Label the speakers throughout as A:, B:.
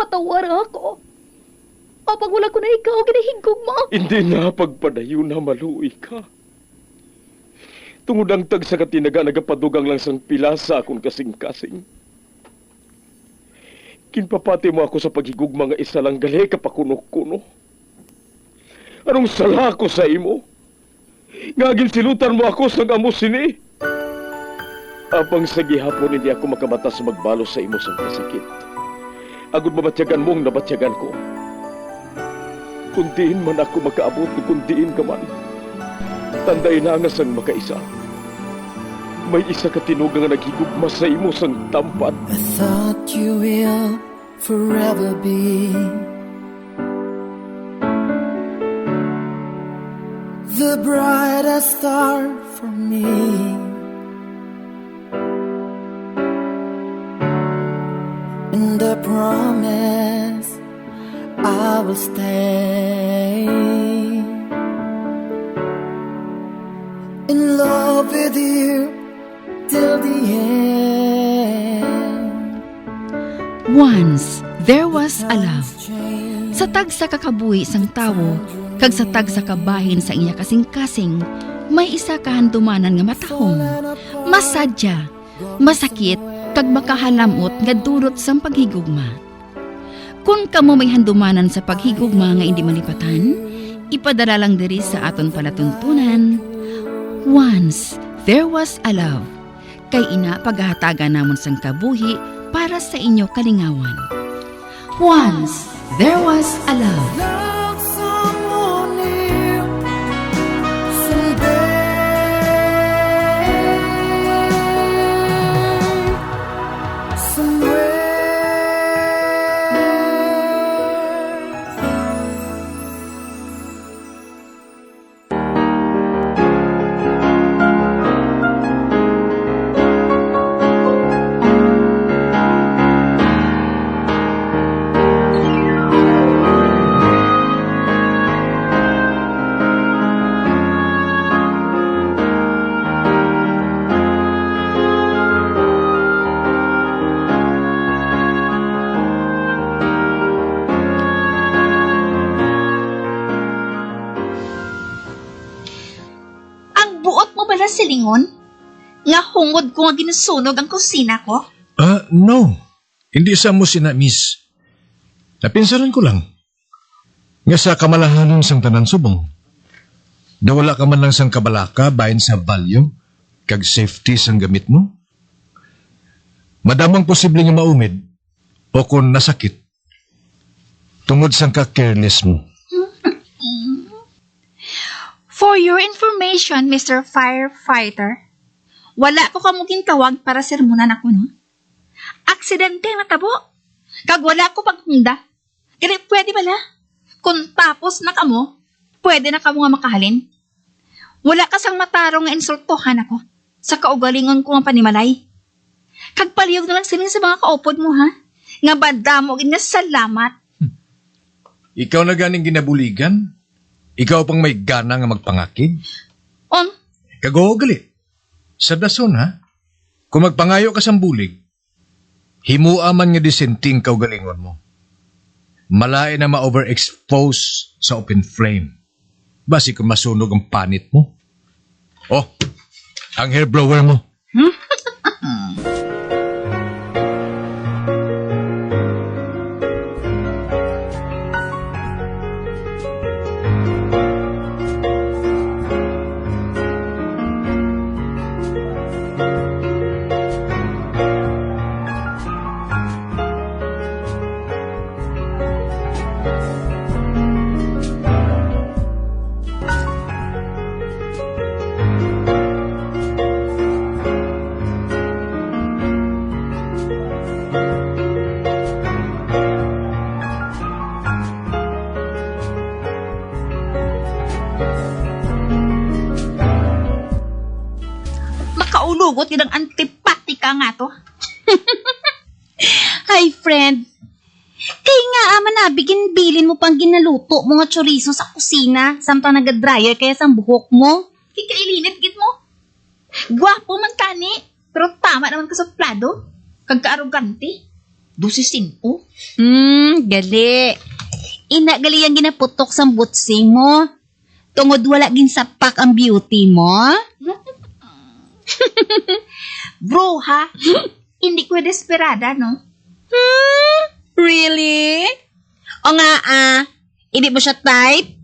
A: patawar ako. Apag wala ko na ikaw, ginahigog mo.
B: Hindi na pagpadayo na maluoy ka. Tungod ang tag sa katinaga nagapadugang lang sang pilasa akong kasing-kasing. Kinpapati mo ako sa paghigugma nga isa lang gali kapakuno-kuno. Anong sala ko sa imo? Ngagin silutan mo ako sa amo sini. Apang sa gihapon hindi ako makabatas magbalo sa imo sa kasakit. Agud mabatyagan mong nabatyagan ko. Kundiin man ako makaabot, kundiin ka man. Tanday na nga sang makaisa. May isa ka tinuga nga naghigugma sa imo sang tampat.
C: I thought you will forever be the brightest star for me. And I promise I will stay in love with you till the end.
A: Once, there was a love. Sa tag sa kakabuhi sang tawo, kag sa tag sa kabahin sa iya kasing-kasing, may isa kahandumanan nga matahong, masadya, masakit, kag makahalamot nga durot sang paghigugma. Kung kamo may handumanan sa paghigugma nga hindi malipatan, ipadala lang diri sa aton palatuntunan. Once, there was a love. Kay ina paghahatagan namon sang kabuhi para sa inyo kalingawan. Once, there was a love.
C: Love someone new someday. Somewhere.
D: Silingon? Nga hungod ko nga ginusunog ang kusina ko?
E: No. Hindi sa mo sina, miss. Napinsaran ko lang. Nga sa kamalahanan sang tanan subong. Nawala ka man lang sang kabalaka bahin sa value kag safety sang gamit mo. Madamang posible nga maumid o kung nasakit. Tungod sang ka-careless mo.
D: For your information, Mr. Firefighter, wala ko kamuging tawag para sermonan ako, no? Aksidente nga tabo. Kag wala ko paghunda. Kaya pwede bala? Kung tapos na kamo, pwede na kamo nga makahalin. Wala ka sang matarong nga insultohan ako sa kaugalingon ko nga panimalay. Kag paliyog na lang siling sa mga kaupod mo, ha? Nga badamo nga salamat.
E: Ikaw na ganing ginabuligan? Ikaw pang may gana nga magpangakig? Kagawa gali. Sa dason, ha? Kung magpangayo ka sa bulig, himua man nga disenting kaugalingon mo. Malain na ma-overexpose sa open flame. Basi kung masunog ang panit mo. Oh, ang hair blower mo.
D: Makaulugot yun ang antipatika nga to. Hi, friend. Kay nga ama nabigin bilin mo pang ginaluto mo nga chorizo sa kusina samtang nagadryer kaya sa buhok mo. Kikailinit git mo. Gwapo man tani, pero tama naman ka sa plado. Kagka-arugante. 12.
F: Gali. Ina gali ang ginaputok sa butsing mo. Tungod wala ginsapak ang beauty mo.
D: Bro, ha? Hindi ko desperada, no?
F: Really? O nga hindi mo siya type?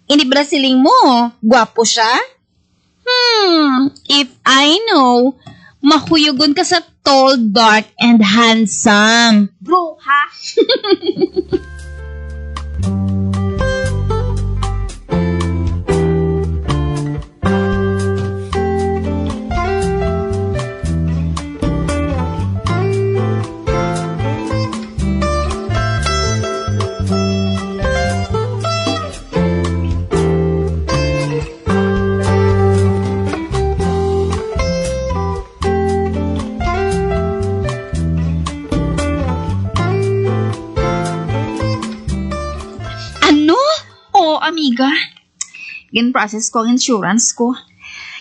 F: Hindi ba siling mo? Gwapo siya? If I know, mahuyugon ka sa tall, dark, and handsome.
D: Bro, ha?
F: Ano?
D: Oo, amiga. Gin-process ko ang insurance ko.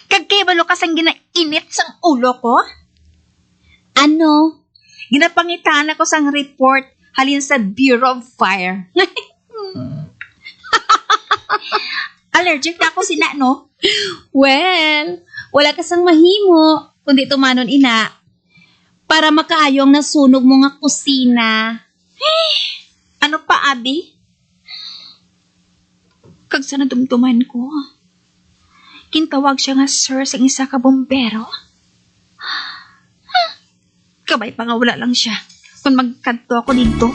D: Kagkibalo ka sang ginainit sang ulo ko.
F: Ano?
D: Ginapangitaan ako sang report halin sa Bureau of Fire. Allergic na ako sina, no?
F: Well, wala ka sang mahimo, kundi tumanon ina. Para makaayong nasunog mo nga kusina.
D: Ano pa, Abi? Kag sa nadumduman ko, kintawag siya nga sir sa isa ka bombero. Kabay pa nga wala lang siya kung magkanto ako dito.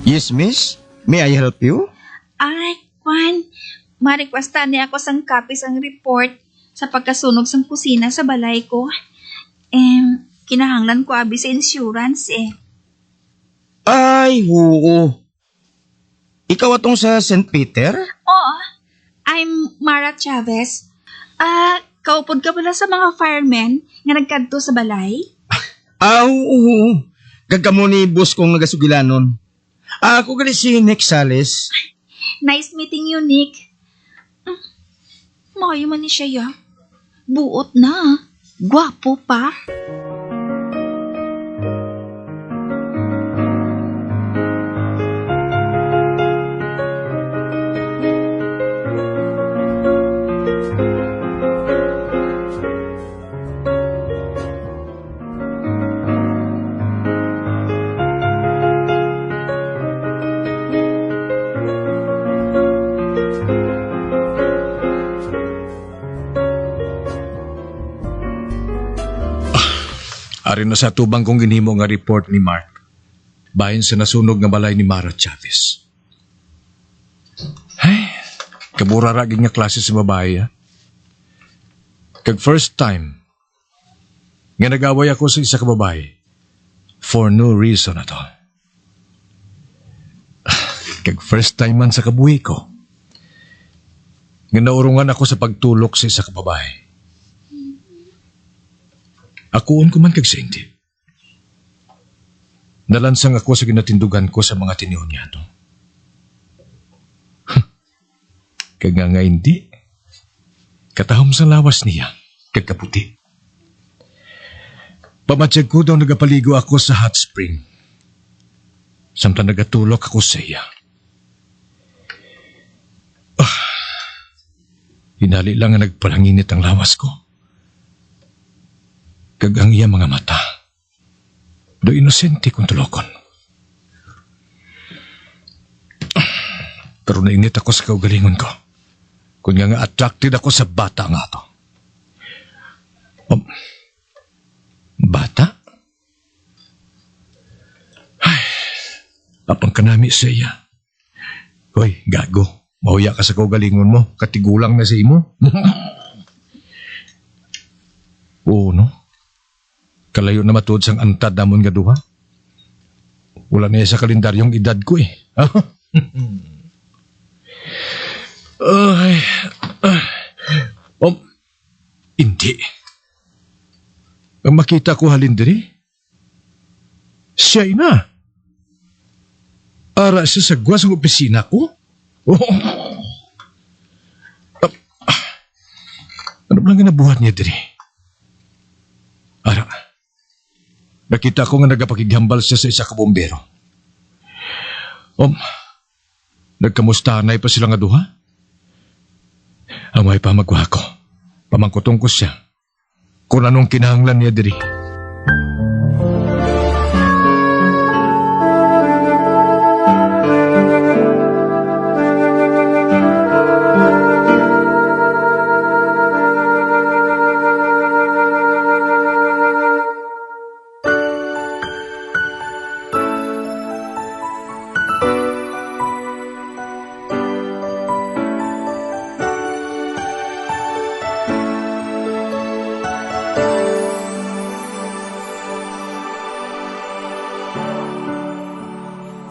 G: Yes, miss. May I help you?
D: Ay, Juan, ma-requestan niya ako sang copy sang report sa pagkasunog sang kusina sa balay ko. Kinahanglan ko abi sa insurance
G: Ay, oo. Ikaw atong sa St. Peter?
D: Oo, I'm Mara Chavez. Kaupod ka pala sa mga firemen nga nagkadto sa balay?
G: Oo. Gagamo ni boss kong nagasugilanon. Ako gali si Nick Sales.
D: Nice meeting you, Nick. Mayo man ni siya, ya. Buot na. Gwapo pa.
E: Ari na sa tubang kong ginhimo nga report ni Mark. Bahin sa nasunog nga balay ni Mara Chavez. Ay, kaburaragin nga klase sa babae, ha? Kag first time, nga nag-away ako sa isa ka babae for no reason at all. Kag first time man sa kabuhi ko, nga naurungan ako sa pagtulok sa isa ka babae. Akuon ko man kag sa hindi. Nalansang ako sa ginatindugan ko sa mga tinihon niya to. Kag nga hindi. Katahom sa lawas niya, kag kaputi. Pamatsag ko daw nagapaligo ako sa hot spring. Samtang nagatulok ako sa iya. Hinali lang nga nagpalanginit ang lawas ko. Kag ang iya mga mata, do inosente kong tulokon. Pero nainit ako sa kaugalingon ko. Kung nga attracted ako sa bata nga to. Bata? Ay, Apang kanami sa iya. Hoy, gago. Mahuya ka sa kaugalingon mo. Katigulang na sa imo. Oo, no? Kalayo na matuod sang antad namon nga duha. Wala na sa kalendaryong edad ko eh. Ay, hindi. Ang makita ko halindiri, siya na. Ara siya sa gwas ng opisina ko. Ano ba lang nabuhat niya diri? Ara, nakita ko nga nagapakighambal siya sa isa ka bombero. Nagkamustahanay pa sila nga duha? Amay pa magwa ko. Pamangkutong ko siya. Kung anong kinahanglan niya diri.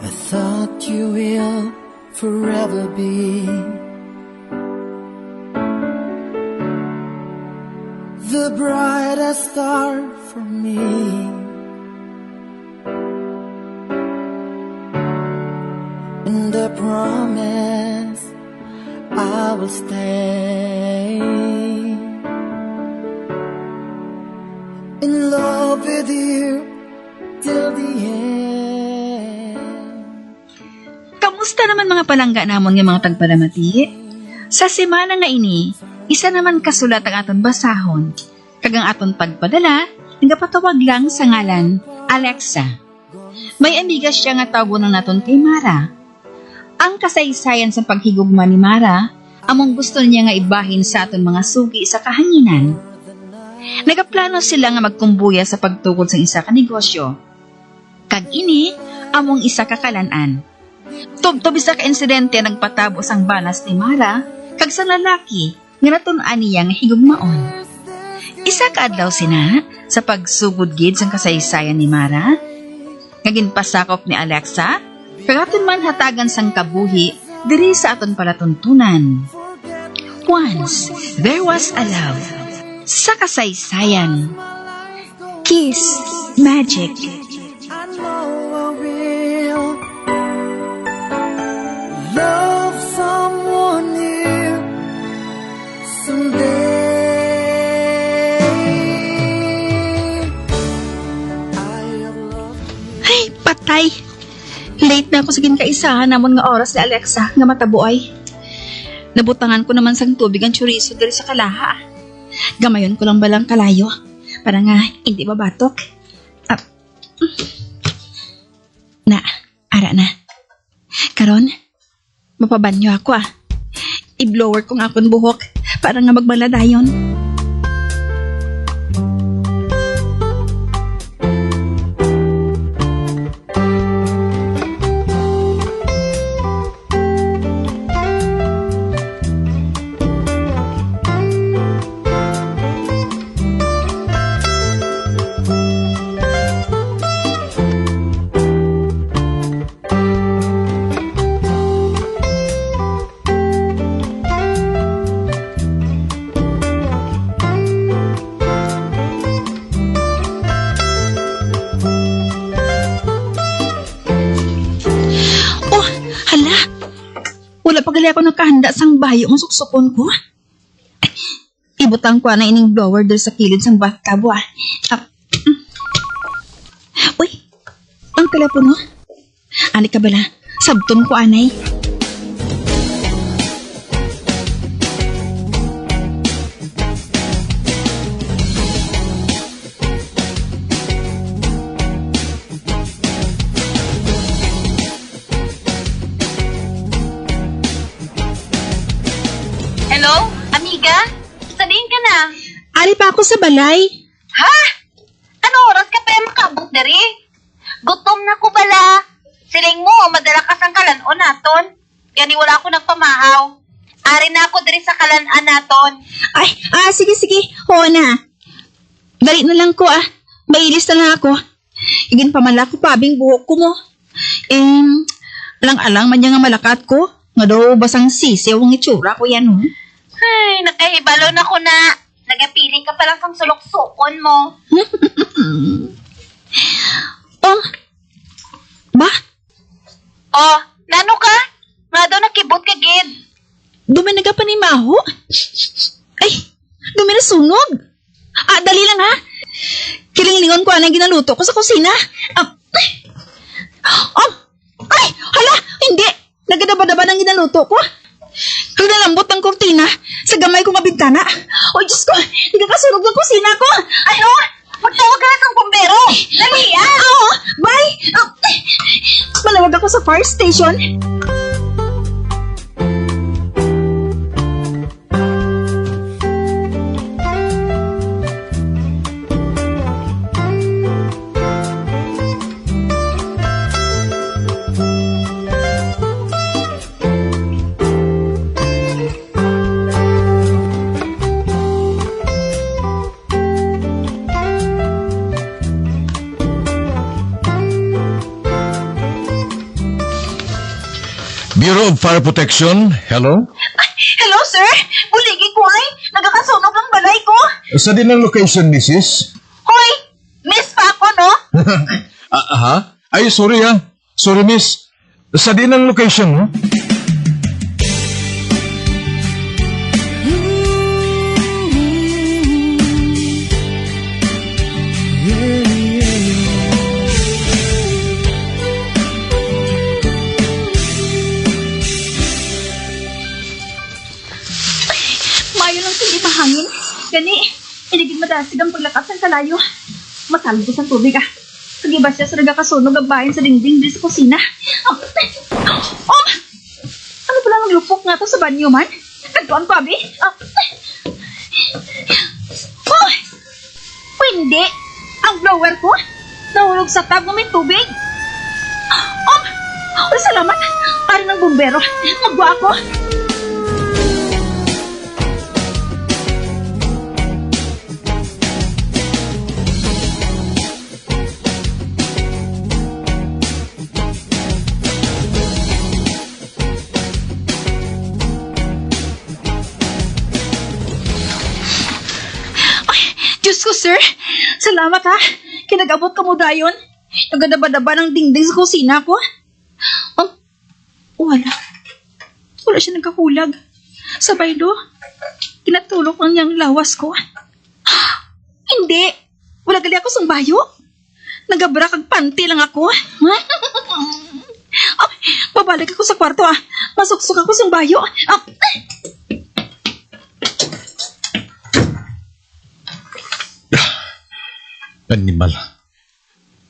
C: I thought you will forever be the brightest star for me. And I promise I will stay in love with you till the end.
D: Kamusta naman mga palangga namon nga mga tagpalamati? Sa semana nga ini, isa naman kasulat ang aton basahon. Kagang aton pagpadala, nagapatawag lang sa ngalan, Alexa. May amiga siya nga tawgo ng naton kay Mara. Ang kasaysayan sa paghigugma ni Mara, among gusto niya nga ibahin sa aton mga sugi sa kahanginan. Nagaplano sila nga magkumbuya sa pagtukod sa isa ka negosyo. Kag ini, among isa ka kalanan. Tubtob isa ka insidente nagpatabo sang banas ni Mara, kag sa lalaki, nga natun-an niya nga higugmaon. Isa ka adlaw sina, sa pagsugod gid sang kasaysayan ni Mara, nga ginpasakop ni Alexa, kag aton man hatagan sang kabuhi, diri sa aton palatuntunan. Once, there was a love. Sa kasaysayan. Kiss Magic.
C: I know I will love someone new someday. I have loved
D: Ay, patay. Late na ako sa ginkaisahan namon nga oras ni Alexa nga matabuay. Nabutangan ko naman sang tubig ang chorizo diri sa kalaha. Gamayon ko lang balang kalayo para nga hindi mabatok. Ara na. Karon, mapabanyo ako I-blower kong akong buhok para nga magbaladayon. Wala pa gali ako nakahanda sang bayo ng suksupon ko. Ibutang ko na ining blower dito sa kilid sang bathtub. Uy, ang telepono. Ani ka bala? Sabton ko anay.
F: Hello? Amiga? Sadiin ka na?
D: Ari pa ako sa balay.
F: Ha? Ano oras ka pa makabot dari? Gutom na ko bala. Siling mo, madala ka sang kalanon naton. Kaya ni wala ako nagpamahaw. Ari na ako diri sa kalanan naton.
D: Ay, sige. Oo na. Dali na lang ko Mailis na lang ako. Igin pamala ko pabing buhok ko mo. Alang-alang man niya nga malakat ko. Nga daw basang sisiw ang itsura ko yan,
F: Ay, nakahibalo na ko na. Nagapili ka palang sang sulok-sukon mo.
D: Ba?
F: Oh, nano ka? Nga daw nakibot ka, Gid.
D: Dumi nagapanimaho? Ay, dumi na sunog. Dali lang Kilinglingon ko anang ginaluto ko sa kusina. Ay, hala, hindi. Nagadaba-daba ng ginaluto ko. Ang nalambot ng kortina sa gamay ko nga bintana. O Diyos ko, nagkakasunog ng kusina ko.
F: Ano? Magtawag ka na sang bombero. Dali,
D: Oo, bye. Malawag ako sa fire station.
E: Bureau of Fire Protection, hello?
D: Hello, sir. Buligi ko ay. Nagkakasunog ang balay ko.
E: Sa din ang location, Mrs.?
D: Hoy, miss pa ako, no?
E: Aha? Ay, sorry Sorry, miss. Sa din ang location, no?
D: Mayo lang hindi mahangin. Gani, iligid madasig ang paglakas ng kalayo. Masalbos ang tubig Kagiba siya sa nagkakasunog ang bahin sa dingding din sa kusina. Ano pala naglupok nga to sa banyo man? Nagtuan pa, abi? Hindi. Ang blower ko, nahulog sa tub ng may tubig. Salamat. Ari ng bumbero. Magwa ako. Diyos ko, sir. Salamat, Kinagabot ka mo dayon. Nagadaba-daba ng dingding sa kusina ko. Wala. Wala siya nagkakulag. Sabay do, kinatulok ang niyang lawas ko. Hindi. Wala gali ako sang bayo. Nagabra kag panty lang ako. Babalik ako sa kwarto, Masuksok ako sang bayo.
E: Animal.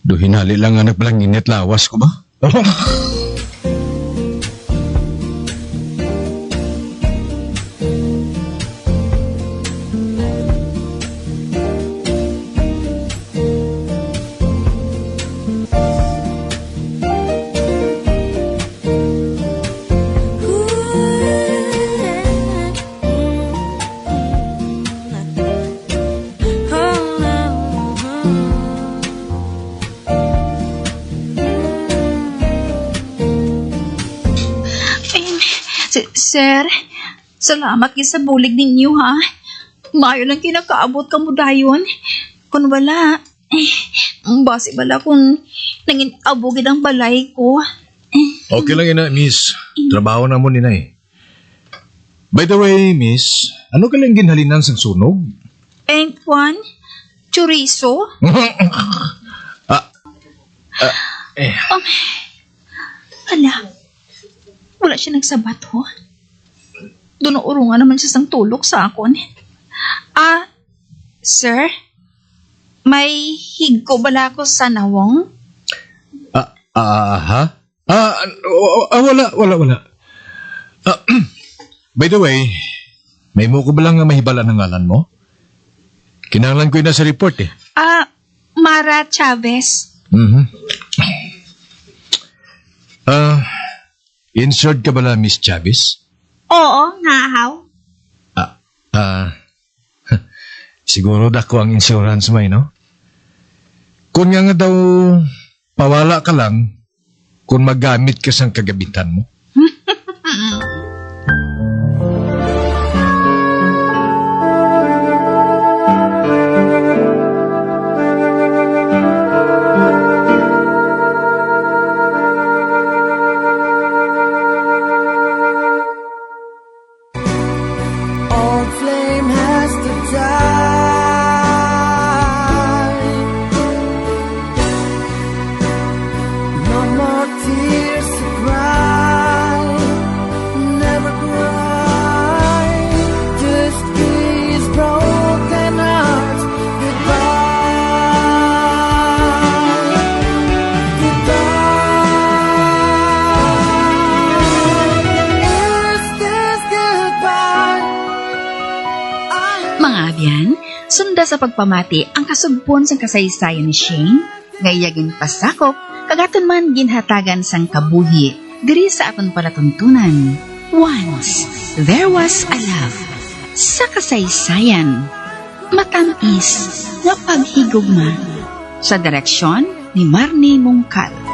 E: Duhinali lang anak palang init lawas ko ba?
D: Sir, salamat kayo sa bulig ninyo, Mayo lang kinakaabot ka mo dayon. Kung wala, basi bala kung nangin abugid ang balay ko.
E: Okay lang ina, miss. Trabaho na mo nina By the way, miss, ano ka lang ginhalinan sang sunog?
D: Juan, chorizo? Ala, wala siya nagsabat, Doon urungan naman siya sang tulok sa akon. Sir? May higko bala ko sa nawong?
E: Wala. By the way, may mo ko ba lang nga mahibala ng ngalan mo? Kinahanglan ko yun na sa report
D: Mara Chavez.
E: Insured ka bala, Miss Chavez?
D: Oo, naahaw.
E: Siguro dako ang insurance may, no? Kung nga daw, pawala ka lang kung magamit ka sang kagabitan mo.
C: Old flame has to die. No more tears to cry. Never cry. Just these broken hearts. Goodbye. Goodbye. Is this goodbye?
A: Mga abyan, sunda sa pagpamati ang kasugpon sang kasaysayan ni Shane, ngayagin pasakop, kagaton man ginhatagan sang kabuhi, diri sa aton palatuntunan. Once, there was a love. Sa kasaysayan, matamis nga paghigugma. Sa direksyon ni Marnie Mongkal.